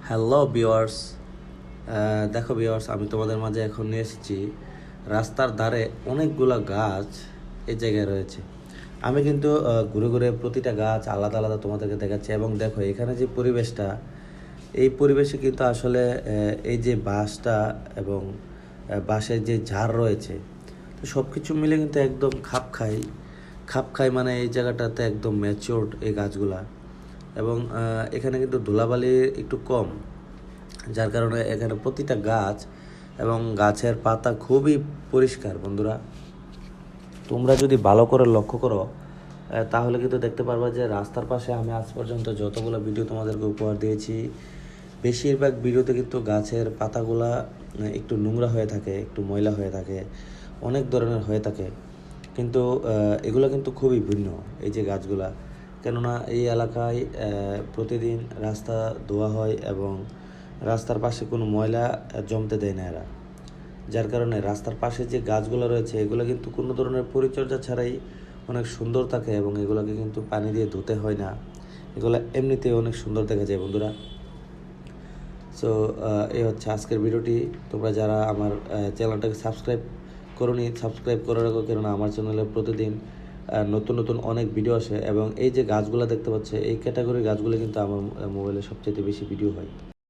Hello viewers, দেখো viewers, আমি তোমাদের মাঝে এখন নিয়ে এসেছি রাস্তার ধারে অনেকগুলা গাছ এই জায়গায় রয়েছে। আমি কিন্তু ঘুরে ঘুরে প্রতিটা গাছ আলাদা আলাদা তোমাদেরকে দেখাচ্ছি। এবং দেখো এখানে যে পরিবেশটা, এই পরিবেশে কিন্তু আসলে এই যে বাঁশটা এবং বাঁশের যে ঝাড় রয়েছে, তো সব কিছু মিলে কিন্তু একদম খাপ খাই মানে এই জায়গাটাতে একদম ম্যাচিওরড এই গাছগুলা। এবং এখানে কিন্তু ধুলাবালি একটু কম, যার কারণে এখানে প্রতিটা গাছ এবং গাছের পাতা খুবই পরিষ্কার। বন্ধুরা, তোমরা যদি ভালো করে লক্ষ্য করো তাহলে কিন্তু দেখতে পারবা যে রাস্তার পাশে আমি আজ পর্যন্ত যতগুলো ভিডিও তোমাদেরকে উপহার দিয়েছি, বেশিরভাগ ভিডিওতে কিন্তু গাছের পাতাগুলা একটু নোংরা হয়ে থাকে, একটু ময়লা হয়ে থাকে, অনেক ধরনের হয়ে থাকে। কিন্তু এগুলো কিন্তু খুবই ভিন্ন এই যে গাছগুলা। কেননা এই এলাকায় প্রতিদিন রাস্তা ধোয়া হয় এবং রাস্তার পাশে কোনো ময়লা জমতে দেয় না এরা। যার কারণে রাস্তার পাশে যে গাছগুলো রয়েছে এগুলো কিন্তু কোনো ধরনের পরিচর্যা ছাড়াই অনেক সুন্দর থাকে, এবং এগুলোকে কিন্তু পানি দিয়ে ধুতে হয় না। এগুলো এমনিতে অনেক সুন্দর দেখা যায় বন্ধুরা। সো এই হচ্ছে আজকের ভিডিওটি। তোমরা যারা আমার চ্যানেলটাকে সাবস্ক্রাইব করে রাখো, কেননা আমার চ্যানেলে প্রতিদিন নতুন নতুন অনেক ভিডিও আসে। এবং এই যে গাছগুলো দেখতে পাচ্ছে, এই ক্যাটাগরির গাছগুলো কিন্তু আমার মোবাইলে সবচেয়ে বেশি ভিডিও হয়।